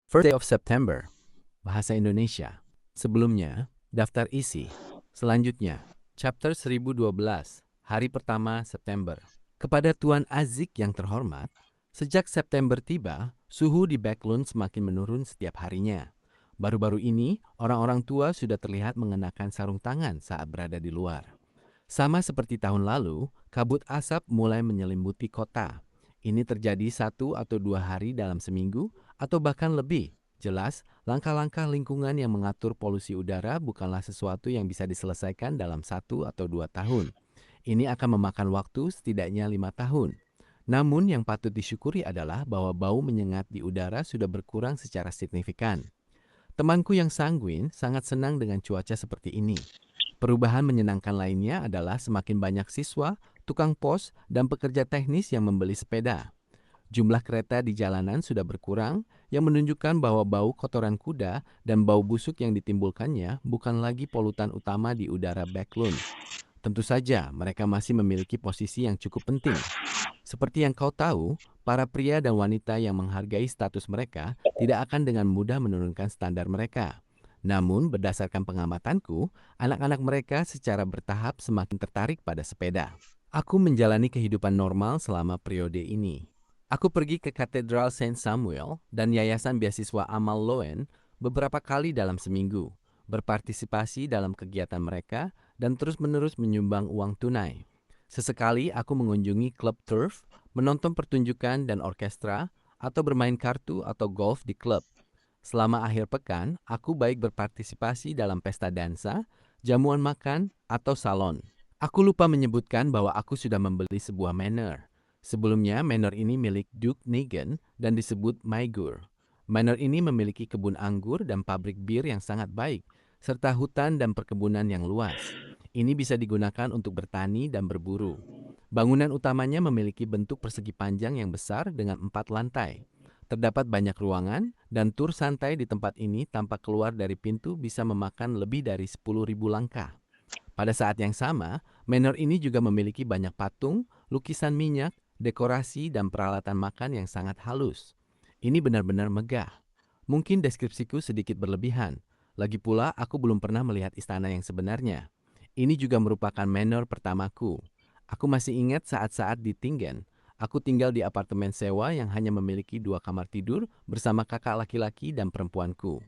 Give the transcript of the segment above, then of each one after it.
First day of September, Bahasa Indonesia. Sebelumnya, daftar isi. Selanjutnya, chapter 1012, hari pertama September. Kepada Tuan Azik yang terhormat, sejak September tiba, suhu di Backlund semakin menurun setiap harinya. Baru-baru ini, orang-orang tua sudah terlihat mengenakan sarung tangan saat berada di luar. Sama seperti tahun lalu, kabut asap mulai menyelimuti kota. Ini terjadi 1 atau 2 hari dalam seminggu, atau bahkan lebih. Jelas, langkah-langkah lingkungan yang mengatur polusi udara bukanlah sesuatu yang bisa diselesaikan dalam 1 atau 2 tahun. Ini akan memakan waktu setidaknya 5 tahun. Namun yang patut disyukuri adalah bahwa bau menyengat di udara sudah berkurang secara signifikan. Temanku yang sanguin sangat senang dengan cuaca seperti ini. Perubahan menyenangkan lainnya adalah semakin banyak siswa, tukang pos, dan pekerja teknis yang membeli sepeda. Jumlah kereta di jalanan sudah berkurang, yang menunjukkan bahwa bau kotoran kuda dan bau busuk yang ditimbulkannya bukan lagi polutan utama di udara Backlund. Tentu saja, mereka masih memiliki posisi yang cukup penting. Seperti yang kau tahu, para pria dan wanita yang menghargai status mereka tidak akan dengan mudah menurunkan standar mereka. Namun, berdasarkan pengamatanku, anak-anak mereka secara bertahap semakin tertarik pada sepeda. Aku menjalani kehidupan normal selama periode ini. Aku pergi ke Katedral Saint Samuel dan Yayasan Beasiswa Amal Loen beberapa kali dalam seminggu, berpartisipasi dalam kegiatan mereka, dan terus-menerus menyumbang uang tunai. Sesekali aku mengunjungi klub turf, menonton pertunjukan dan orkestra, atau bermain kartu atau golf di klub. Selama akhir pekan, aku baik berpartisipasi dalam pesta dansa, jamuan makan, atau salon. Aku lupa menyebutkan bahwa aku sudah membeli sebuah manor. Sebelumnya, manor ini milik Duke Negan dan disebut Mygur. Manor ini memiliki kebun anggur dan pabrik bir yang sangat baik, serta hutan dan perkebunan yang luas. Ini bisa digunakan untuk bertani dan berburu. Bangunan utamanya memiliki bentuk persegi panjang yang besar dengan 4 lantai. Terdapat banyak ruangan, dan tur santai di tempat ini tanpa keluar dari pintu bisa memakan lebih dari 10.000 langkah. Pada saat yang sama, manor ini juga memiliki banyak patung, lukisan minyak, dekorasi, dan peralatan makan yang sangat halus. Ini benar-benar megah. Mungkin deskripsiku sedikit berlebihan. Lagi pula, aku belum pernah melihat istana yang sebenarnya. Ini juga merupakan manor pertamaku. Aku masih ingat saat-saat di Tingen. Aku tinggal di apartemen sewa yang hanya memiliki 2 kamar tidur bersama kakak laki-laki dan perempuanku.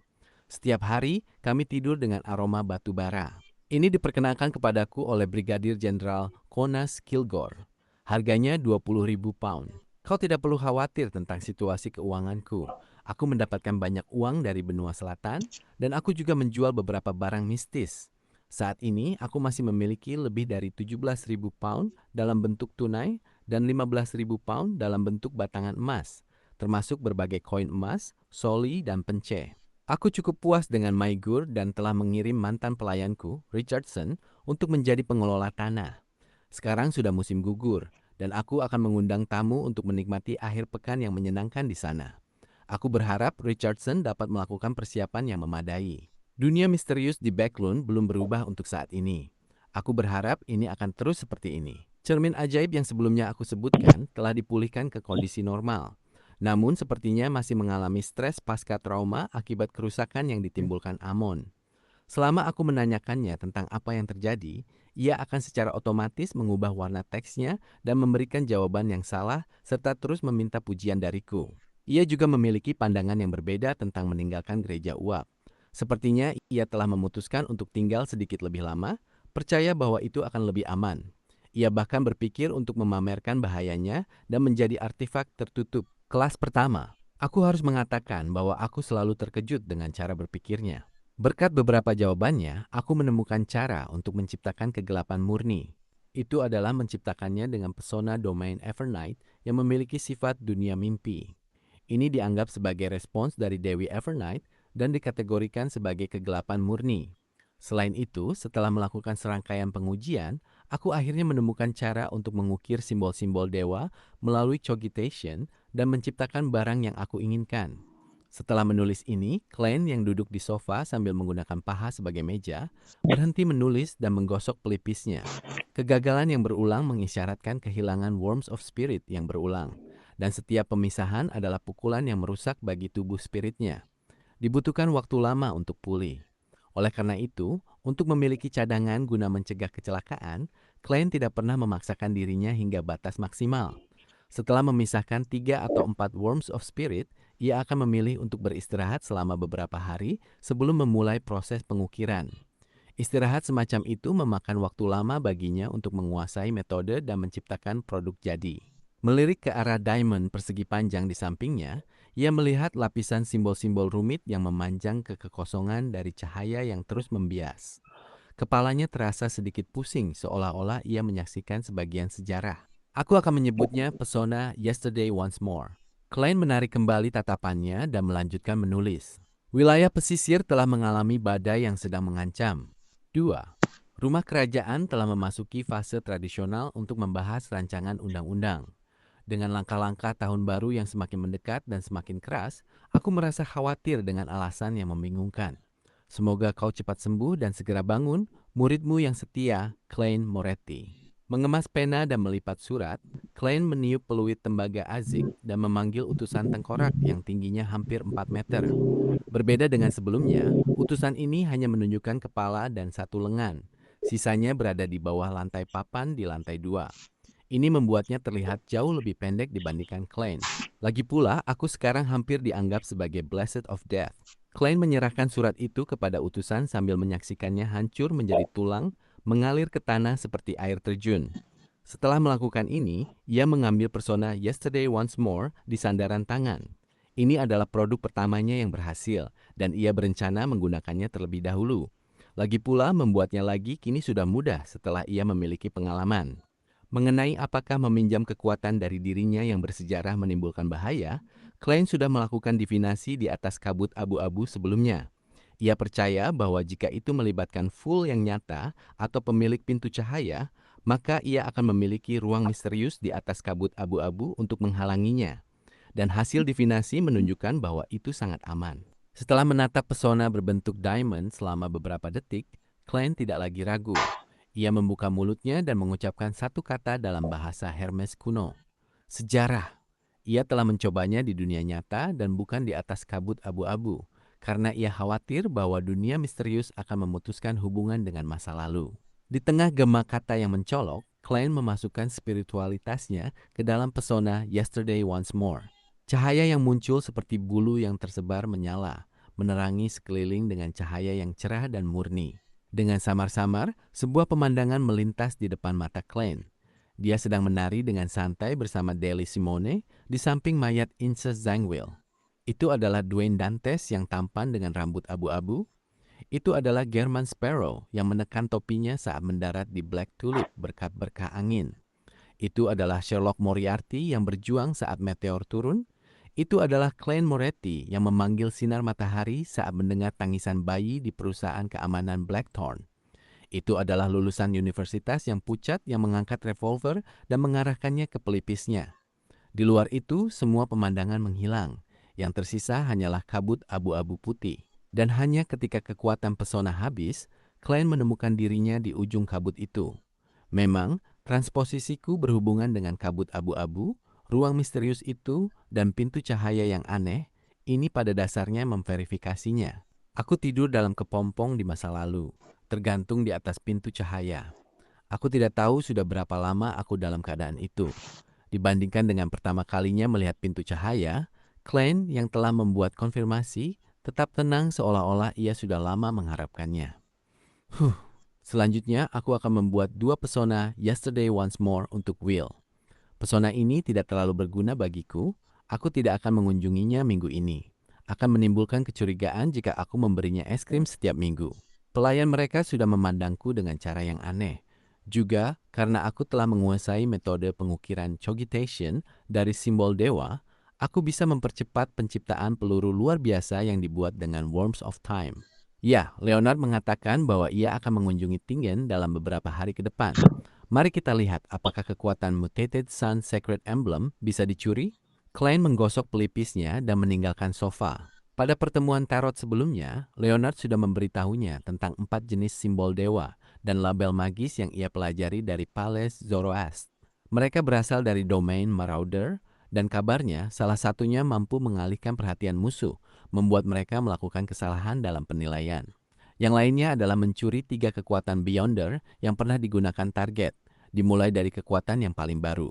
Setiap hari, kami tidur dengan aroma batu bara. Ini diperkenalkan kepadaku oleh Brigadir Jenderal Conas Kilgore. Harganya 20.000 pound. Kau tidak perlu khawatir tentang situasi keuanganku. Aku mendapatkan banyak uang dari benua selatan, dan aku juga menjual beberapa barang mistis. Saat ini, aku masih memiliki lebih dari 17.000 pound dalam bentuk tunai dan 15.000 pound dalam bentuk batangan emas, termasuk berbagai koin emas, soli, dan penceh. Aku cukup puas dengan Mygur dan telah mengirim mantan pelayanku, Richardson, untuk menjadi pengelola tanah. Sekarang sudah musim gugur, dan aku akan mengundang tamu untuk menikmati akhir pekan yang menyenangkan di sana. Aku berharap Richardson dapat melakukan persiapan yang memadai. Dunia misterius di Backlund belum berubah untuk saat ini. Aku berharap ini akan terus seperti ini. Cermin ajaib yang sebelumnya aku sebutkan telah dipulihkan ke kondisi normal. Namun sepertinya masih mengalami stres pasca trauma akibat kerusakan yang ditimbulkan Amon. Selama aku menanyakannya tentang apa yang terjadi, ia akan secara otomatis mengubah warna teksnya dan memberikan jawaban yang salah serta terus meminta pujian dariku. Ia juga memiliki pandangan yang berbeda tentang meninggalkan gereja uap. Sepertinya ia telah memutuskan untuk tinggal sedikit lebih lama, percaya bahwa itu akan lebih aman. Ia bahkan berpikir untuk memamerkan bahayanya dan menjadi artefak tertutup. Kelas pertama, aku harus mengatakan bahwa aku selalu terkejut dengan cara berpikirnya. Berkat beberapa jawabannya, aku menemukan cara untuk menciptakan kegelapan murni. Itu adalah menciptakannya dengan pesona domain Evernight yang memiliki sifat dunia mimpi. Ini dianggap sebagai respons dari Dewi Evernight dan dikategorikan sebagai kegelapan murni. Selain itu, setelah melakukan serangkaian pengujian, aku akhirnya menemukan cara untuk mengukir simbol-simbol dewa melalui cogitation dan menciptakan barang yang aku inginkan. Setelah menulis ini, klien yang duduk di sofa sambil menggunakan paha sebagai meja, berhenti menulis dan menggosok pelipisnya. Kegagalan yang berulang mengisyaratkan kehilangan worms of spirit yang berulang, dan setiap pemisahan adalah pukulan yang merusak bagi tubuh spiritnya. Dibutuhkan waktu lama untuk pulih. Oleh karena itu, untuk memiliki cadangan guna mencegah kecelakaan, klien tidak pernah memaksakan dirinya hingga batas maksimal. Setelah memisahkan 3 atau 4 worms of spirit, ia akan memilih untuk beristirahat selama beberapa hari sebelum memulai proses pengukiran. Istirahat semacam itu memakan waktu lama baginya untuk menguasai metode dan menciptakan produk jadi. Melirik ke arah diamond persegi panjang di sampingnya, ia melihat lapisan simbol-simbol rumit yang memanjang ke kekosongan dari cahaya yang terus membias. Kepalanya terasa sedikit pusing seolah-olah ia menyaksikan sebagian sejarah. Aku akan menyebutnya pesona Yesterday Once More. Klein menarik kembali tatapannya dan melanjutkan menulis. Wilayah pesisir telah mengalami badai yang sedang mengancam. 2. Rumah kerajaan telah memasuki fase tradisional untuk membahas rancangan undang-undang. Dengan langkah-langkah tahun baru yang semakin mendekat dan semakin keras, aku merasa khawatir dengan alasan yang membingungkan. Semoga kau cepat sembuh dan segera bangun, muridmu yang setia, Klein Moretti. Mengemas pena dan melipat surat, Klein meniup peluit tembaga azik dan memanggil utusan tengkorak yang tingginya hampir 4 meter. Berbeda dengan sebelumnya, utusan ini hanya menunjukkan kepala dan satu lengan. Sisanya berada di bawah lantai papan di lantai 2. Ini membuatnya terlihat jauh lebih pendek dibandingkan Klein. Lagi pula, aku sekarang hampir dianggap sebagai Blessed of Death. Klein menyerahkan surat itu kepada utusan sambil menyaksikannya hancur menjadi tulang, mengalir ke tanah seperti air terjun. Setelah melakukan ini, ia mengambil persona Yesterday Once More di sandaran tangan. Ini adalah produk pertamanya yang berhasil, dan ia berencana menggunakannya terlebih dahulu. Lagi pula, membuatnya lagi kini sudah mudah setelah ia memiliki pengalaman. Mengenai apakah meminjam kekuatan dari dirinya yang bersejarah menimbulkan bahaya, Klein sudah melakukan divinasi di atas kabut abu-abu sebelumnya. Ia percaya bahwa jika itu melibatkan full yang nyata atau pemilik pintu cahaya, maka ia akan memiliki ruang misterius di atas kabut abu-abu untuk menghalanginya. Dan hasil divinasi menunjukkan bahwa itu sangat aman. Setelah menatap pesona berbentuk diamond selama beberapa detik, Klein tidak lagi ragu. Ia membuka mulutnya dan mengucapkan satu kata dalam bahasa Hermes kuno. Sejarah. Ia telah mencobanya di dunia nyata dan bukan di atas kabut abu-abu, karena ia khawatir bahwa dunia misterius akan memutuskan hubungan dengan masa lalu. Di tengah gema kata yang mencolok, Klein memasukkan spiritualitasnya ke dalam pesona Yesterday Once More. Cahaya yang muncul seperti bulu yang tersebar menyala, menerangi sekeliling dengan cahaya yang cerah dan murni. Dengan samar-samar, sebuah pemandangan melintas di depan mata Klein. Dia sedang menari dengan santai bersama Deli Simone di samping mayat Ince Zangwill. Itu adalah Dwayne Dantes yang tampan dengan rambut abu-abu. Itu adalah German Sparrow yang menekan topinya saat mendarat di Black Tulip berkat berkah angin. Itu adalah Sherlock Moriarty yang berjuang saat meteor turun. Itu adalah Klein Moretti yang memanggil sinar matahari saat mendengar tangisan bayi di perusahaan keamanan Blackthorn. Itu adalah lulusan universitas yang pucat yang mengangkat revolver dan mengarahkannya ke pelipisnya. Di luar itu, semua pemandangan menghilang. Yang tersisa hanyalah kabut abu-abu putih. Dan hanya ketika kekuatan pesona habis, Klein menemukan dirinya di ujung kabut itu. Memang, transposisiku berhubungan dengan kabut abu-abu, ruang misterius itu, dan pintu cahaya yang aneh. Ini pada dasarnya memverifikasinya. Aku tidur dalam kepompong di masa lalu, tergantung di atas pintu cahaya. Aku tidak tahu sudah berapa lama aku dalam keadaan itu. Dibandingkan dengan pertama kalinya melihat pintu cahaya, Klein yang telah membuat konfirmasi tetap tenang seolah-olah ia sudah lama mengharapkannya. Selanjutnya, aku akan membuat 2 pesona Yesterday Once More untuk Will. Pesona ini tidak terlalu berguna bagiku. Aku tidak akan mengunjunginya minggu ini. Akan menimbulkan kecurigaan jika aku memberinya es krim setiap minggu. Pelayan mereka sudah memandangku dengan cara yang aneh. Juga karena aku telah menguasai metode pengukiran cogitation dari simbol dewa, aku bisa mempercepat penciptaan peluru luar biasa yang dibuat dengan Worms of Time. Ya, Leonard mengatakan bahwa ia akan mengunjungi Tingen dalam beberapa hari ke depan. Mari kita lihat apakah kekuatan Mutated Sun Sacred Emblem bisa dicuri? Klein menggosok pelipisnya dan meninggalkan sofa. Pada pertemuan tarot sebelumnya, Leonard sudah memberitahunya tentang 4 jenis simbol dewa dan label magis yang ia pelajari dari Palace Zoroast. Mereka berasal dari domain Marauder, dan kabarnya salah satunya mampu mengalihkan perhatian musuh, membuat mereka melakukan kesalahan dalam penilaian. Yang lainnya adalah mencuri 3 kekuatan Beyonder yang pernah digunakan target, dimulai dari kekuatan yang paling baru.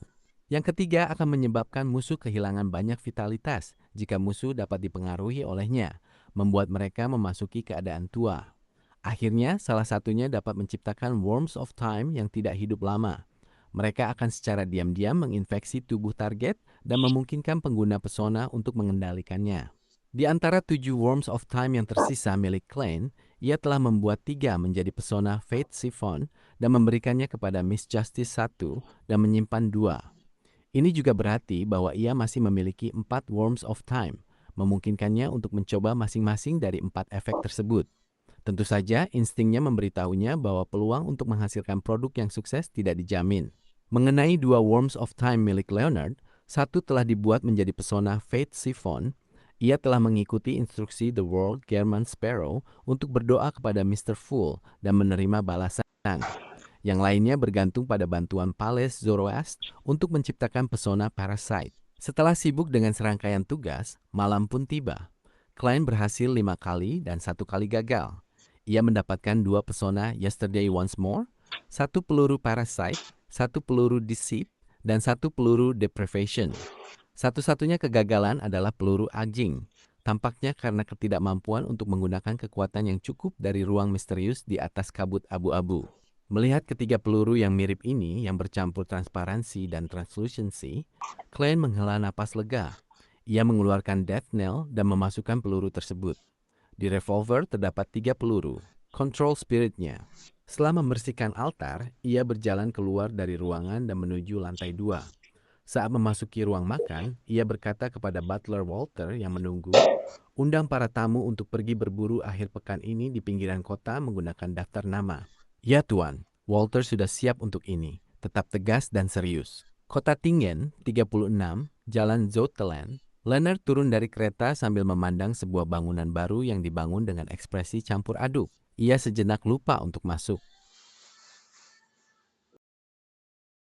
Yang ketiga akan menyebabkan musuh kehilangan banyak vitalitas jika musuh dapat dipengaruhi olehnya, membuat mereka memasuki keadaan tua. Akhirnya, salah satunya dapat menciptakan Worms of Time yang tidak hidup lama. Mereka akan secara diam-diam menginfeksi tubuh target dan memungkinkan pengguna pesona untuk mengendalikannya. Di antara 7 Worms of Time yang tersisa milik Klein, ia telah membuat 3 menjadi pesona Fate Siphon dan memberikannya kepada Miss Justice 1 dan menyimpan 2. Ini juga berarti bahwa ia masih memiliki 4 Worms of Time, memungkinkannya untuk mencoba masing-masing dari 4 efek tersebut. Tentu saja, instingnya memberitahunya bahwa peluang untuk menghasilkan produk yang sukses tidak dijamin. Mengenai 2 Worms of Time milik Leonard, satu telah dibuat menjadi pesona Fate Siphon. Ia telah mengikuti instruksi The World German Sparrow untuk berdoa kepada Mr. Fool dan menerima balasan. Yang lainnya bergantung pada bantuan Palace Zoroast untuk menciptakan pesona Parasite. Setelah sibuk dengan serangkaian tugas, malam pun tiba. Klein berhasil 5 kali dan 1 kali gagal. Ia mendapatkan 2 pesona Yesterday Once More, 1 peluru Parasite, 1 peluru Deceit, dan 1 peluru Deprivation. Satu-satunya kegagalan adalah peluru Aging, tampaknya karena ketidakmampuan untuk menggunakan kekuatan yang cukup dari ruang misterius di atas kabut abu-abu. Melihat ketiga peluru yang mirip ini yang bercampur transparansi dan translucency, Klein menghela napas lega. Ia mengeluarkan Death Knell dan memasukkan peluru tersebut. Di revolver terdapat 3 peluru, control spiritnya. Setelah membersihkan altar, ia berjalan keluar dari ruangan dan menuju lantai 2. Saat memasuki ruang makan, ia berkata kepada butler Walter yang menunggu, undang para tamu untuk pergi berburu akhir pekan ini di pinggiran kota menggunakan daftar nama. Ya Tuan, Walter sudah siap untuk ini, tetap tegas dan serius. Kota Tingen, 36, Jalan Zoteland. Leonard turun dari kereta sambil memandang sebuah bangunan baru yang dibangun dengan ekspresi campur aduk. Ia sejenak lupa untuk masuk.